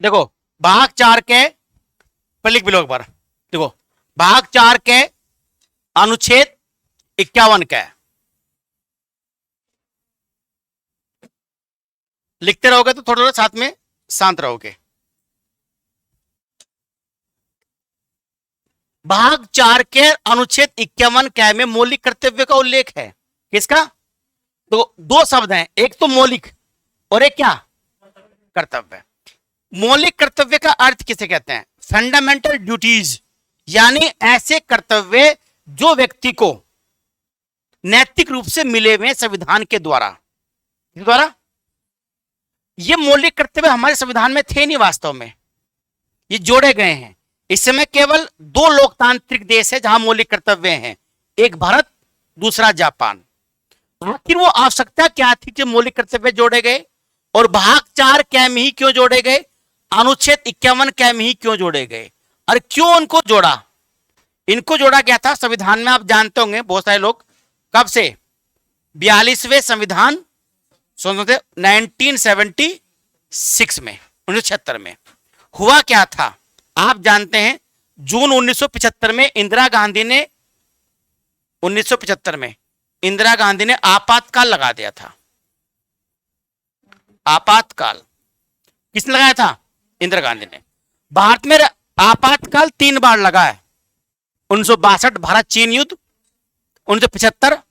देखो भाग 4 के पर लिख भी लो एक बार। देखो भाग 4 के अनुच्छेद 51 का है। लिखते रहोगे तो थोड़ा थोड़ा साथ में शांत रहोगे। भाग 4 के अनुच्छेद 51 क में मौलिक कर्तव्य का उल्लेख है। किसका? तो दो शब्द हैं, एक तो मौलिक और एक क्या? कर्तव्य। मौलिक कर्तव्य का अर्थ किसे कहते हैं? फंडामेंटल ड्यूटीज, यानी ऐसे कर्तव्य जो व्यक्ति को नैतिक रूप से मिले हुए संविधान के द्वारा। ये मौलिक कर्तव्य हमारे संविधान में थे नहीं, वास्तव में ये जोड़े गए हैं। इस समय केवल दो लोकतांत्रिक देश है जहां मौलिक कर्तव्य हैं, एक भारत, दूसरा जापान। आखिर वो आवश्यकता क्या थी कि मौलिक कर्तव्य जोड़े गए, और भाग 4 क में ही क्यों जोड़े गए, अनुच्छेद 51 क में ही क्यों जोड़े गए, और क्यों उनको जोड़ा? इनको जोड़ा गया था संविधान में, आप जानते होंगे बहुत सारे लोग, कब से? 42वें संविधान 1976 में, 1976 में। हुआ क्या था आप जानते हैं? जून 1975 में इंदिरा गांधी ने 1975 में इंदिरा गांधी ने आपातकाल लगा दिया था। आपातकाल किसने लगाया था? इंदिरा गांधी ने। भारत में आपातकाल 3 बार लगा है, 1962 भारत चीन युद्ध, 1975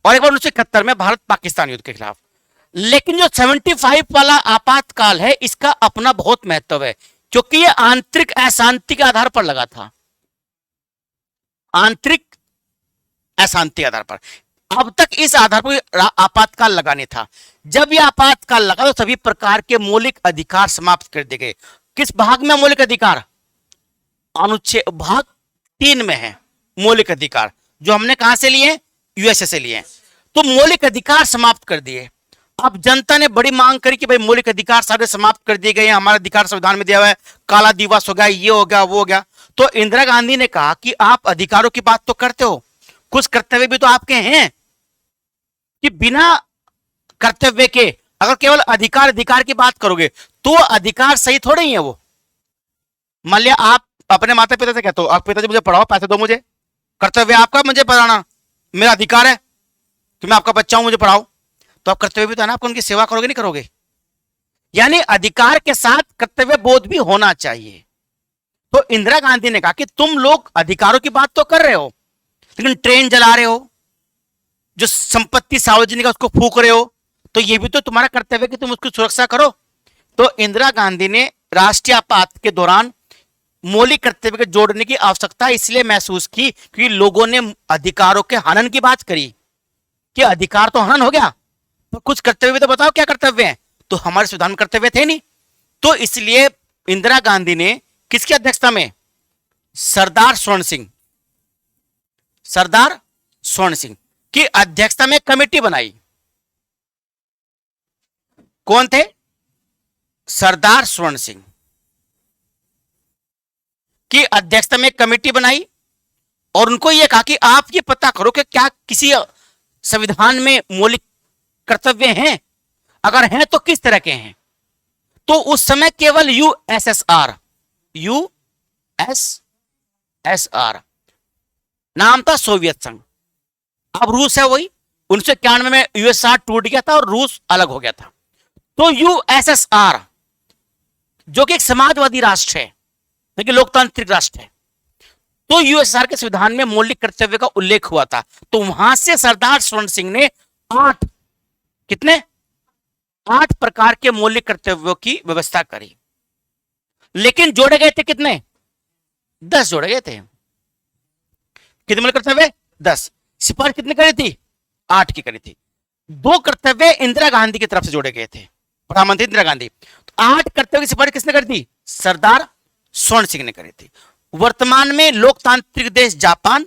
और एक बार 1971 में भारत पाकिस्तान युद्ध के खिलाफ। लेकिन जो 75 वाला आपातकाल है, इसका अपना बहुत महत्व है, क्योंकि यह आंतरिक अशांति के आधार पर लगा था। आंतरिक अशांति के आधार पर। अब तक इस आधार पर आपातकाल लगाने था। जब यह आपातकाल लगा तो सभी प्रकार के मौलिक अधिकार समाप्त कर दिए गए। किस भाग में मौलिक अधिकार? अनुच्छेद भाग 3 में है मौलिक अधिकार, जो हमने कहां से लिए? यूएसए से लिए। तो मौलिक अधिकार समाप्त कर दिए। अब जनता ने बड़ी मांग करी कि भाई मौलिक अधिकार सारे समाप्त कर दिए गए हैं, हमारा अधिकार संविधान में दिया हुआ है, काला दिवस हो गया, ये हो गया, वो हो गया। तो इंदिरा गांधी ने कहा कि आप अधिकारों की बात तो करते हो, कुछ कर्तव्य भी तो आपके हैं, कि बिना कर्तव्य के अगर केवल अधिकार की बात करोगे तो अधिकार सही थोड़े ही है वो। मान लिया आप अपने माता पिता से कहते हो, आप पिताजी मुझे पढ़ाओ, पैसे दो मुझे, कर्तव्य आपका मुझे पढ़ाना, मेरा अधिकार है कि मैं आपका बच्चा हूं, मुझे पढ़ाओ। तो आप कर्तव्य भी तो है ना, आप उनकी सेवा करोगे नहीं करोगे? यानी अधिकार के साथ कर्तव्य बोध भी होना चाहिए। तो इंदिरा गांधी ने कहा कि तुम लोग अधिकारों की बात तो कर रहे हो, लेकिन ट्रेन जला रहे हो, जो संपत्ति सार्वजनिक है उसको फूक रहे हो, तो यह भी तो तुम्हारा कर्तव्य है कि तुम उसकी सुरक्षा करो। तो इंदिरा गांधी ने राष्ट्रीय आपात के दौरान मौलिक कर्तव्य को जोड़ने की आवश्यकता इसलिए महसूस की क्योंकि लोगों ने अधिकारों के हनन की बात करी कि अधिकार तो हनन हो गया, तो कुछ कर्तव्य भी तो बताओ, क्या कर्तव्य है? तो हमारे संविधान में कर्तव्य थे नहीं। तो इसलिए इंदिरा गांधी ने किसकी अध्यक्षता में? सरदार स्वर्ण सिंह की अध्यक्षता में कमेटी बनाई। कौन थे? सरदार स्वर्ण सिंह की अध्यक्षता में कमेटी बनाई, और उनको यह कहा कि आप ये पता करो कि क्या किसी संविधान में मौलिक कर्तव्य हैं, अगर हैं तो किस तरह के हैं। तो उस समय केवल यूएसएसआर नाम था, सोवियत संघ। अब रूस है वही, 1991 में यूएसआर टूट गया था और रूस अलग हो गया था। तो यूएसएसआर जो कि एक समाजवादी राष्ट्र है, लेकिन लोकतांत्रिक राष्ट्र है, तो यूएसआर के संविधान में मौलिक कर्तव्य का उल्लेख हुआ था। तो वहां से सरदार स्वर्ण सिंह ने 8 प्रकार के मौलिक कर्तव्यों की व्यवस्था करी। लेकिन जोड़े गए थे कितने? 10 जोड़े गए थे। कितने मौलिक कर्तव्य? 10। सिफारिश कितने करी थी? 8 की करी थी। 2 कर्तव्य इंदिरा गांधी की तरफ से जोड़े गए थे, प्रधानमंत्री इंदिरा गांधी। तो 8 कर्तव्य की सिफारिश किसने करी थी? सरदार स्वर्ण सिंह ने करी थी। वर्तमान में लोकतांत्रिक देश जापान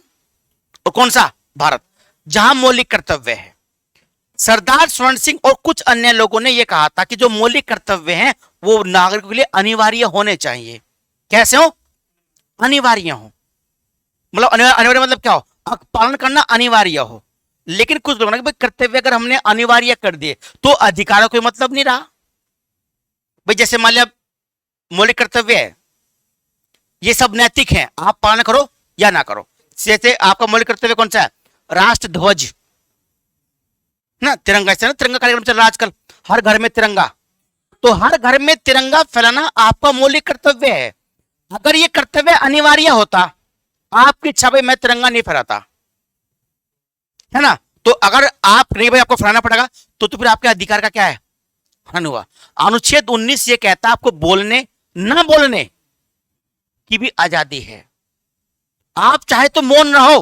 और कौन सा? भारत, जहां मौलिक कर्तव्य है। सरदार स्वर्ण सिंह और कुछ अन्य लोगों ने यह कहा था कि जो मौलिक कर्तव्य हैं वो नागरिकों के लिए अनिवार्य होने चाहिए। कैसे हो? अनिवार्य हो, मतलब अनिवार्य मतलब क्या हो? पालन करना अनिवार्य हो। लेकिन कुछ लोगों ने कर्तव्य अगर हमने अनिवार्य कर दिए तो अधिकारों कोई मतलब नहीं रहा। भाई जैसे मान लिया मौलिक कर्तव्य है, ये सब नैतिक हैं, आप पालन करो या ना करो। जैसे आपका मौलिक कर्तव्य कौन सा है? राष्ट्र ध्वज ना, तिरंगा, ना तिरंगा कार्यक्रम चल रहा है आजकल, हर घर में तिरंगा। तो हर घर में तिरंगा फैलाना आपका मौलिक कर्तव्य है। अगर ये कर्तव्य अनिवार्य होता, आपकी इच्छा भाई मैं तिरंगा नहीं फहराता, है ना, तो अगर आप नहीं भाई आपको फहराना पड़ेगा, तो फिर आपके अधिकार का क्या है? हनन हुआ। अनुच्छेद 19 ये कहता है आपको बोलने ना बोलने की भी आजादी है। आप चाहे तो मौन रहो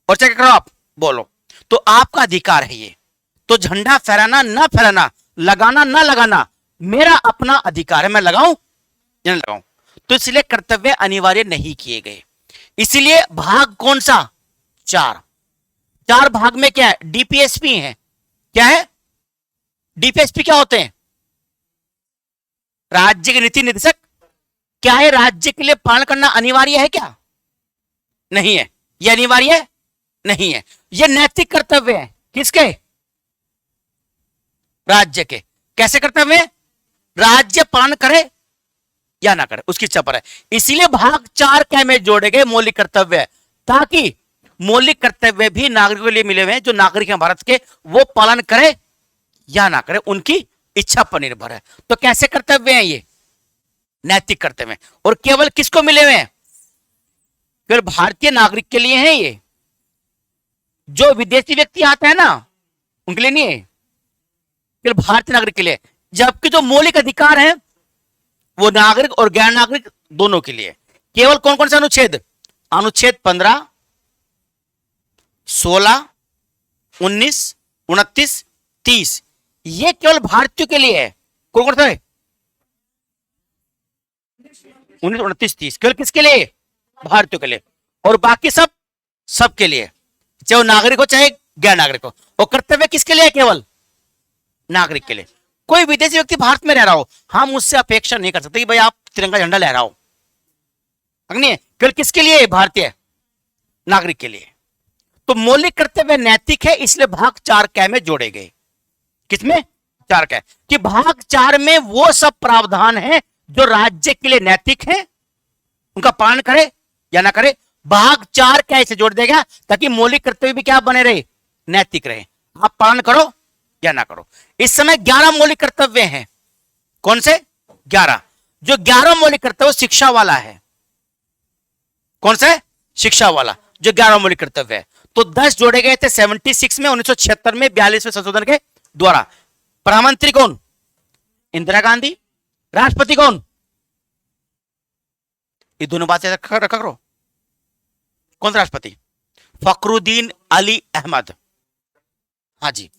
और चाहे करो आप बोलो, तो आपका अधिकार है ये। तो झंडा फहराना ना फहराना, लगाना ना लगाना मेरा अपना अधिकार है, मैं लगाऊं या ना लगाऊं। तो इसलिए कर्तव्य अनिवार्य नहीं किए गए। इसलिए भाग कौन सा? 4 भाग में क्या है? डीपीएसपी है। क्या है? डीपीएसपी क्या होते हैं? राज्य के नीति निर्देशक। क्या है? राज्य के लिए पालन करना अनिवार्य है क्या? नहीं है। यह अनिवार्य है नहीं है, यह नैतिक कर्तव्य है। किसके? राज्य के। कैसे कर्तव्य? राज्य पालन करे या ना करे उसकी इच्छा पर है। इसीलिए भाग 4 क्या में जोड़े गए? मौलिक कर्तव्य, ताकि मौलिक कर्तव्य भी नागरिकों के लिए मिले हुए हैं, जो नागरिक हैं भारत के, वो पालन करे या ना करे उनकी इच्छा पर निर्भर है। तो कैसे कर्तव्य हैं ये? नैतिक कर्तव्य। और केवल किसको मिले हुए हैं? केवल भारतीय नागरिक के लिए हैं ये। जो विदेशी व्यक्ति आते हैं ना, उनके लिए नहीं है, केवल भारतीय नागरिक के लिए। जबकि जो मौलिक अधिकार हैं वो नागरिक और गैर नागरिक दोनों के लिए। केवल कौन कौन सा अनुच्छेद? अनुच्छेद 15, 16, 19, 29, 30, ये केवल भारतीयों के लिए है। कौन कौन सा है? 19, 29, 30 केवल किसके लिए? भारतीयों के लिए। और बाकी सब सबके लिए, चाहे वो नागरिक हो चाहे गैर नागरिक हो। और कर्तव्य किसके लिए? केवल नागरिक के लिए। कोई विदेशी व्यक्ति भारत में रह रहा हो, हम उससे अपेक्षा नहीं कर सकते कि भाई आप तिरंगा झंडा लहराओ, नहीं, केवल किसके लिए? भारतीय नागरिक के लिए। तो मौलिक कर्तव्य नैतिक है, इसलिए भाग 4 कै में जोड़े गए। किसमें? 4 कै। कि भाग 4 में वो सब प्रावधान है जो राज्य के लिए नैतिक है, उनका पालन करे या ना करे। भाग 4 क्या इसे जोड़ देगा, ताकि मौलिक कर्तव्य भी क्या बने रहे? नैतिक रहे। आप पालन करो या ना करो। इस समय 11 मौलिक कर्तव्य हैं। कौन से? 11। जो 11 मौलिक कर्तव्य शिक्षा वाला है। कौन सा? शिक्षा वाला, जो 11 मौलिक कर्तव्य है। तो 10 जोड़े गए थे 76 में, 1976 में 42वें संशोधन के द्वारा। प्रधानमंत्री कौन? इंदिरा गांधी। राष्ट्रपति कौन? ये दोनों बातें रखा करो। कौन सा राष्ट्रपति? फखरुद्दीन अली अहमद। हाँ जी,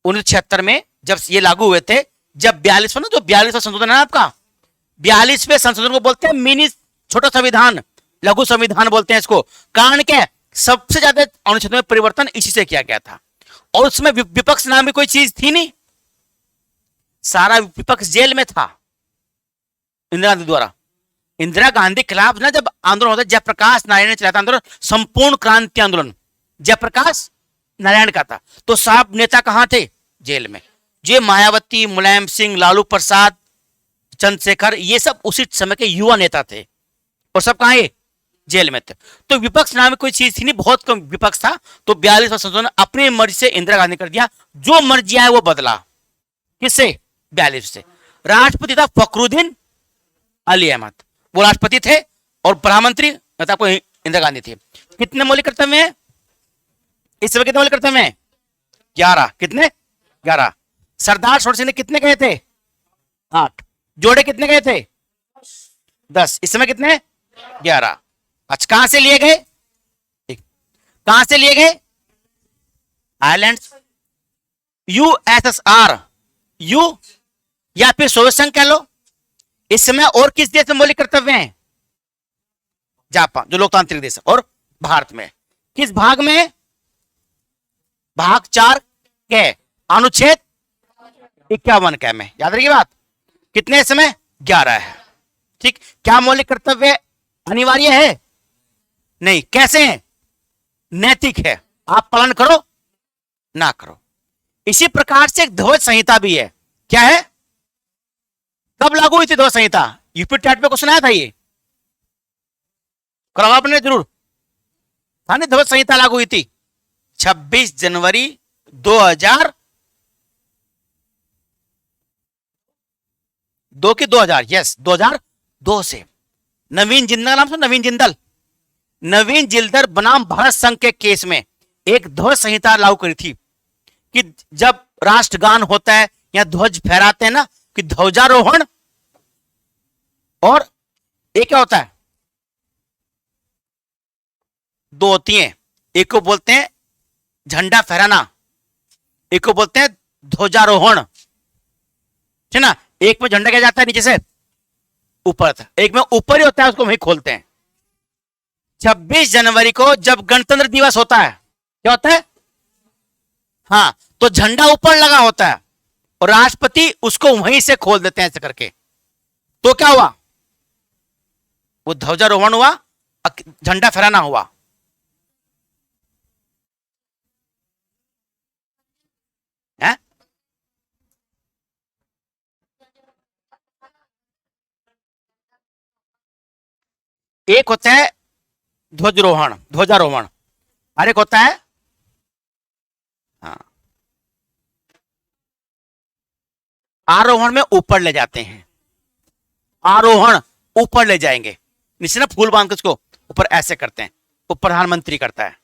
1976 में जब ये लागू हुए थे, जब 42वां, जो 42वां संशोधन है आपका, 42वें संशोधन को बोलते हैं मिनी छोटा संविधान, लघु संविधान बोलते हैं इसको। कारण क्या है? सबसे ज्यादा अनुच्छेद में परिवर्तन इसी से किया गया था। और उसमें विपक्ष नाम की कोई चीज थी नहीं, सारा विपक्ष जेल में था इंदिरा गांधी द्वारा। इंदिरा गांधी के खिलाफ ना जब आंदोलन होता, जयप्रकाश नारायण ने चलाया था आंदोलन, संपूर्ण क्रांति आंदोलन जयप्रकाश नारायण का था। तो साहब नेता कहां थे? जेल में। जे मायावती, मुलायम सिंह, लालू प्रसाद, चंद्रशेखर, ये सब उसी समय के युवा नेता थे, और सब कहां? जेल में थे। तो विपक्ष नाम की कोई चीज थी नहीं, बहुत कम विपक्ष था। तो 42वां संशोधन अपनी मर्जी से इंदिरा गांधी कर दिया, जो मर्जी आए वो बदला। किससे? 42 से। राष्ट्रपति था फखरुद्दीन अली अहमद, वो राष्ट्रपति थे। और प्रधानमंत्री आपको इंदिरा गांधी थी। कितने मौलिक कर्तव्य हैं इस समय? कितने मौलिक कर्तव्य हैं? 11। कितने? 11। सरदार सरोवर सिंह ने कितने कहे थे? 8। जोड़े कितने गए थे? 10। इस समय कितने? 11। अच्छा, कहां से लिए गए? कहां से लिए गए? आयरलैंड, यूएसएसआर, यू या फिर सोवियत संघ कह लो। इस समय और किस देश में मौलिक कर्तव्य हैं? जापान, जो लोकतांत्रिक देश है। और भारत में किस भाग में? भाग 4 के अनुच्छेद 51 के में। याद रखिए बात। कितने समय? 11 है। ठीक। क्या मौलिक कर्तव्य अनिवार्य है? नहीं। कैसे हैं? नैतिक है, आप पालन करो ना करो। इसी प्रकार से एक ध्वज संहिता भी है। क्या है? कब लागू हुई थी ध्वज संहिता? यूपी टेट पे क्वेश्चन आया था ये, करो आपने जरूर, था नहीं? ध्वज संहिता लागू हुई थी 26 जनवरी 2002 की 2000, यस 2002 से। नवीन जिंदल नाम सुन, नवीन जिंदल, नवीन जिंदल बनाम भारत संघ के केस में एक ध्वज संहिता लागू करी थी कि जब राष्ट्रगान होता है या ध्वज फहराते हैं ना, कि ध्वजारोहण और एक क्या होता है, दो होती हैं, एक को बोलते हैं झंडा फहराना, एक को बोलते हैं ध्वजारोहण, ठीक ना? एक में झंडा क्या जाता है नीचे से ऊपर, एक में ऊपर ही होता है, उसको वहीं खोलते हैं। 26 जनवरी को जब गणतंत्र दिवस होता है, क्या होता है? हाँ, तो झंडा ऊपर लगा होता है और राष्ट्रपति उसको वहीं से खोल देते हैं ऐसे करके। तो क्या हुआ? वो ध्वजारोहण हुआ, झंडा फहराना हुआ। है? एक होता है ध्वजारोहण, ध्वजारोहण, और एक होता है, हाँ, आरोहण में ऊपर ले जाते हैं, आरोहण ऊपर ले जाएंगे, नीचे ना फूल बांध के उसको ऊपर ऐसे करते हैं, वो प्रधानमंत्री करता है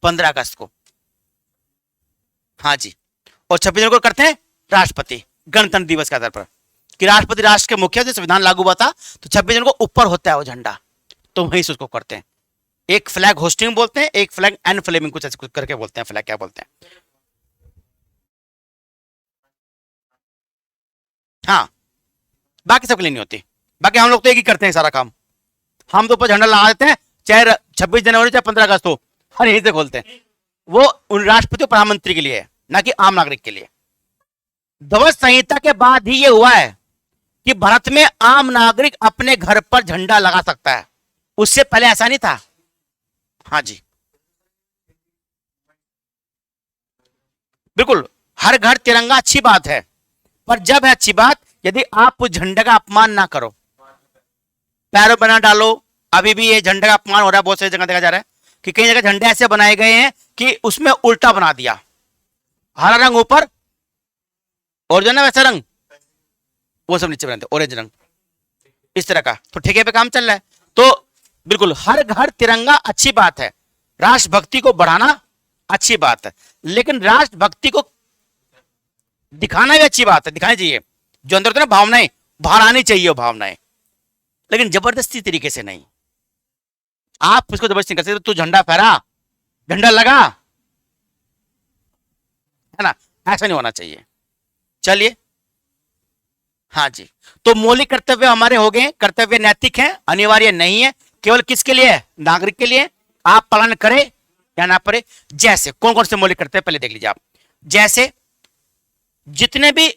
15 अगस्त को, हाँ जी। और 26 जनवरी को करते हैं राष्ट्रपति, गणतंत्र दिवस के आधार पर, कि राष्ट्रपति राष्ट्र के मुखिया से संविधान लागू हुआ था, तो 26 जनवरी को ऊपर होता है वो झंडा, तो वहीं से उसको करते हैं। एक फ्लैग होस्टिंग बोलते हैं, एक फ्लैग एन फ्लेमिंग, कुछ ऐसे कुछ करके बोलते हैं, फ्लैग क्या बोलते हैं। हाँ, बाकी सबके लिए नहीं होती, बाकी हम लोग तो एक ही करते हैं सारा काम, हम तो ऊपर झंडा लगा देते हैं, चाहे 26 जनवरी चाहे 15 अगस्त हो, हर यहीं से खोलते हैं। वो उन राष्ट्रपति और प्रधानमंत्री के लिए है, ना कि आम नागरिक के लिए। ध्वज संहिता के बाद ही ये हुआ है कि भारत में आम नागरिक अपने घर पर झंडा लगा सकता है, उससे पहले ऐसा नहीं था। हाँ जी, बिल्कुल, हर घर तिरंगा अच्छी बात है, पर जब है अच्छी बात यदि आप उस झंडे का अपमान ना करो, पैरों बना डालो। अभी भी ये झंडे का अपमान हो रहा है, बहुत सारी जगह देखा जा रहा है कि कई जगह झंडे ऐसे बनाए गए हैं कि उसमें उल्टा बना दिया, हरा रंग ऊपर और जो ना वैसा रंग वो सब नीचे बनाते, ऑरेंज रंग, इस तरह का। तो ठेके पे काम चल रहा है। तो बिल्कुल हर घर तिरंगा अच्छी बात है, राष्ट्रभक्ति को बढ़ाना अच्छी बात है, लेकिन राष्ट्रभक्ति को दिखाना भी अच्छी बात है, दिखानी चाहिए। जो अंदर होता है ना भावनाएं, बाहर आनी चाहिए वो भावनाएं, लेकिन जबरदस्ती तरीके से नहीं। आप उसको जबरदस्ती कर सकते, तू झंडा फहरा, झंडा लगा, है ना, ऐसा नहीं होना चाहिए। चलिए, हाँ जी, तो मौलिक कर्तव्य हमारे हो गए। कर्तव्य नैतिक है, अनिवार्य नहीं है, केवल किसके लिए है? नागरिक के लिए। आप पालन करें या ना करें। जैसे कौन कौन से मौलिक कर्तव्य पहले देख लीजिए आप। जैसे जितने भी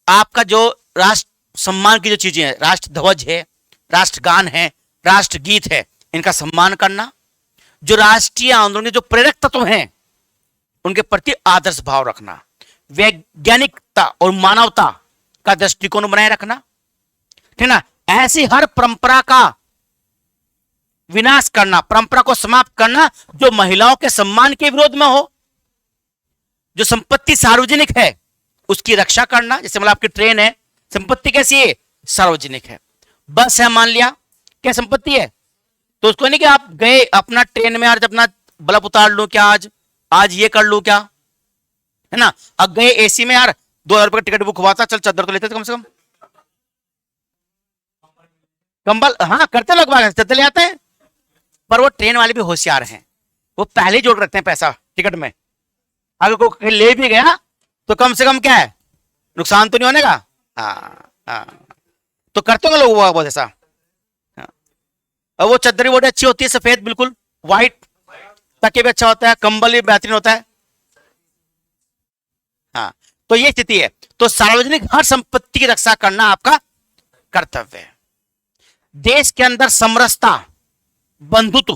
आपका जो राष्ट्र सम्मान की जो चीजें हैं, राष्ट्र ध्वज है, राष्ट्रगान है, राष्ट्रगीत है, इनका सम्मान करना। जो राष्ट्रीय आंदोलन के जो प्रेरक तत्व हैं उनके प्रति आदर्श भाव रखना, वैज्ञानिकता और मानवता का दृष्टिकोण बनाए रखना, ठीक ना। ऐसी हर परंपरा का विनाश करना, परंपरा को समाप्त करना जो महिलाओं के सम्मान के विरोध में हो। जो संपत्ति सार्वजनिक है उसकी रक्षा करना, जैसे मतलब आपकी ट्रेन है, संपत्ति कैसी है? सार्वजनिक है। बस है, मान लिया क्या संपत्ति है, तो उसको नहीं कि आप गए अपना ट्रेन में आज अपना बल्ब उतार लूं क्या, आज ये कर लूं क्या, है ना। अब गए एसी में यार, 2000 रुपए का टिकट बुक हुआ था, चल चादर तो लेते थे कम से कम, कंबल, हाँ करते लोग बात, चादर ले आते हैं। पर वो ट्रेन वाले भी होशियार हैं, वो पहले जोड़ रखते हैं पैसा टिकट में, अगर कोई ले भी गया तो कम से कम क्या है, नुकसान तो नहीं होने का। हाँ हाँ, तो करते होंगे लोग बहुत ऐसा। हाँ। और वो चद्दर भी अच्छी होती है, सफेद बिल्कुल व्हाइट, तकिया भी अच्छा होता है, कंबल भी बेहतरीन होता है। हाँ, तो ये स्थिति है। तो सार्वजनिक हर संपत्ति की रक्षा करना आपका कर्तव्य है। देश के अंदर समरसता, बंधुत्व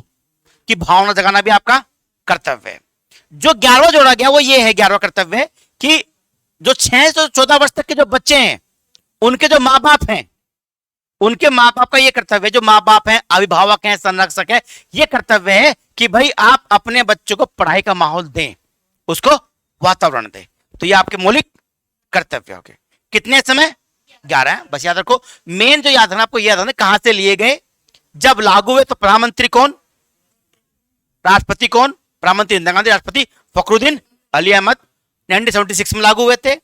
की भावना जगाना भी आपका कर्तव्य है। जो 11वां जोड़ा गया वो ये है, 11वां कर्तव्य कि जो 6 से 14 वर्ष तक के जो बच्चे हैं उनके जो माँ बाप हैं, उनके माँ बाप का ये कर्तव्य है, जो माँ बाप हैं, अभिभावक हैं, संरक्षक है, ये कर्तव्य है कि भाई आप अपने बच्चों को पढ़ाई का माहौल दें, उसको वातावरण दें। तो ये आपके मौलिक कर्तव्य हो गए। कितने समय? 11 है, बस याद रखो। मेन जो याद रखना आपको, याद रखना कहां से लिए गए, जब लागू हुए तो प्रधानमंत्री कौन, राष्ट्रपति कौन, प्रधानमंत्री इंदिरा गांधी, राष्ट्रपति फखरुद्दीन अली अहमद, 1976 में लागू हुए थे।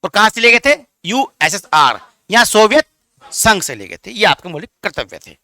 और कहां से लिए गए थे? यूएसएसआर, यहां सोवियत संघ से लिए गए थे। ये आपके मौलिक कर्तव्य थे।